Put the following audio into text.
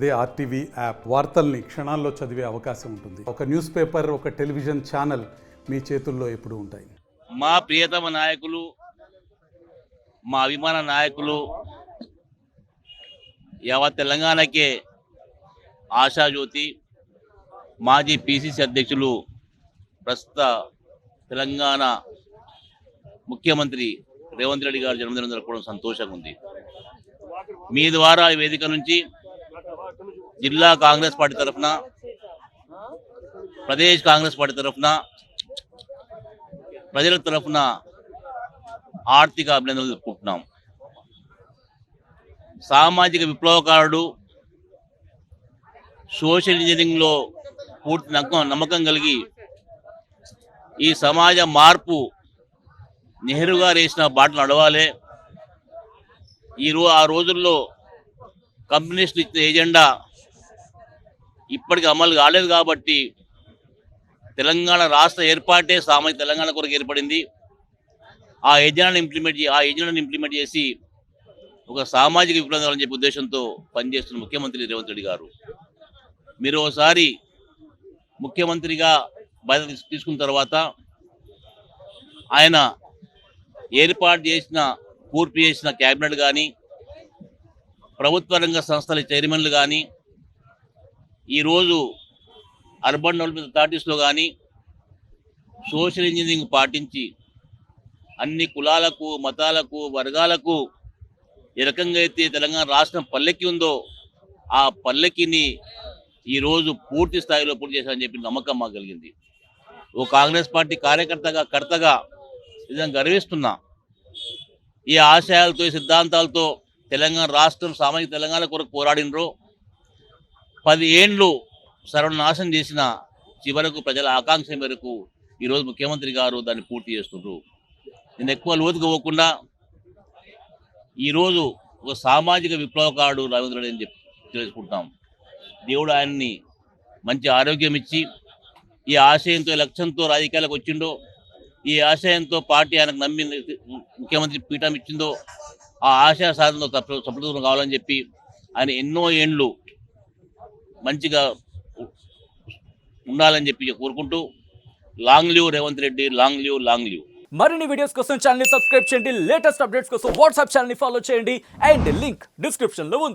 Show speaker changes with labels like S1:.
S1: అదే RTV app వార్తల్ని క్షణాల్లో చదివే అవకాశం ఉంటుంది. ఒక న్యూస్ పేపర్, ఒక టెలివిజన్ ఛానల్ మీ చేతుల్లో ఎప్పుడూ ఉంటాయి.
S2: మా ప్రియతమ నాయకులు, మా అభిమాన నాయకులు, యావత్ తెలంగాణకే ఆశాజ్యోతి, మాజీ పిసిసి అధ్యక్షులు, ప్రస్తుత తెలంగాణ ముఖ్యమంత్రి రేవంత్ రెడ్డి గారు జన్మదినం జరుపుకోవడం సంతోషంగా ఉంది. మీ ద్వారా ఈ వేదిక నుంచి జిల్లా కాంగ్రెస్ పార్టీ తరఫున, ప్రదేశ్ కాంగ్రెస్ పార్టీ తరఫున, ప్రజల తరఫున ఆర్థిక అభినందనలు తెలుపుకుంటున్నాం. సామాజిక విప్లవకారుడు, సోషల్ ఇంజనీరింగ్లో పూర్తి నమ్మకం కలిగి ఈ సమాజ మార్పు నెహ్రూ గారు వేసిన బాటలు నడవాలి. ఆ రోజుల్లో కమ్యూనిస్టులు ఇచ్చిన ఎజెండా ఇప్పటికి అమలు కాలేదు కాబట్టి తెలంగాణ రాష్ట్ర ఏర్పాటే సామాజిక తెలంగాణ కొరకు ఏర్పడింది. ఆ ఎజెండాను ఇంప్లిమెంట్ చేసి ఒక సామాజిక విప్లవం కావాలని చెప్పే ఉద్దేశంతో పనిచేస్తున్న ముఖ్యమంత్రి రేవంత్ రెడ్డి గారు, మీరు ఒకసారి ముఖ్యమంత్రిగా బాధ్యత తీసుకున్న తర్వాత ఆయన పూర్తి చేసిన క్యాబినెట్ కానీ, ప్రభుత్వ రంగ సంస్థల చైర్మన్లు కానీ, ఈరోజు అర్బన్ డెవలప్మెంట్ అథారిటీస్లో కానీ సోషల్ ఇంజనీరింగ్ పాటించి అన్ని కులాలకు, మతాలకు, వర్గాలకు ఏ రకంగా అయితే తెలంగాణ రాష్ట్రం పల్లెకి ఉందో ఆ పల్లెకిని ఈరోజు పూర్తి స్థాయిలో పూర్తి చేశారని చెప్పి నమ్మకం మాకు కలిగింది. ఓ కాంగ్రెస్ పార్టీ కర్తగా నిజంగా గర్విస్తున్నా. ఈ ఆశయాలతో, ఈ సిద్ధాంతాలతో తెలంగాణ రాష్ట్రం సామాజిక తెలంగాణ కొరకు పోరాడినరో 10 ఏండ్లు సర్వనాశనం చేసిన చివరకు ప్రజల ఆకాంక్ష మేరకు ఈరోజు ముఖ్యమంత్రి గారు దాన్ని పూర్తి చేస్తున్నారు. నేను ఎక్కువ లోతుకు పోకుండా ఈరోజు ఒక సామాజిక విప్లవకారుడు రేవంత్ రెడ్డి అని చెప్పి తెలుసుకుంటాం. దేవుడు ఆయన్ని మంచి ఆరోగ్యం ఇచ్చి ఈ ఆశయంతో, లక్ష్యంతో రాజకీయాలకు వచ్చిండో, ఈ ఆశయంతో పార్టీ ఆయనకు నమ్మి ముఖ్యమంత్రి పీఠం ఇచ్చిందో ఆ ఆశయ సాధనలో సఫలీకృతం కావాలని చెప్పి ఆయన ఎన్నో ఏండ్లు మంచిగా ఉండాలని చెప్పి కోరుకుంటూ, long live Revanth Reddy, long live.
S3: మరిన్ని వీడియోస్ కోసం ఛానల్ ని సబ్స్క్రైబ్ చేయండి. లేటెస్ట్ అప్డేట్స్ కోసం వాట్సాప్ ఛానల్ ని ఫాలో చేయండి. అండ్ లింక్ డిస్క్రిప్షన్ లో ఉంది.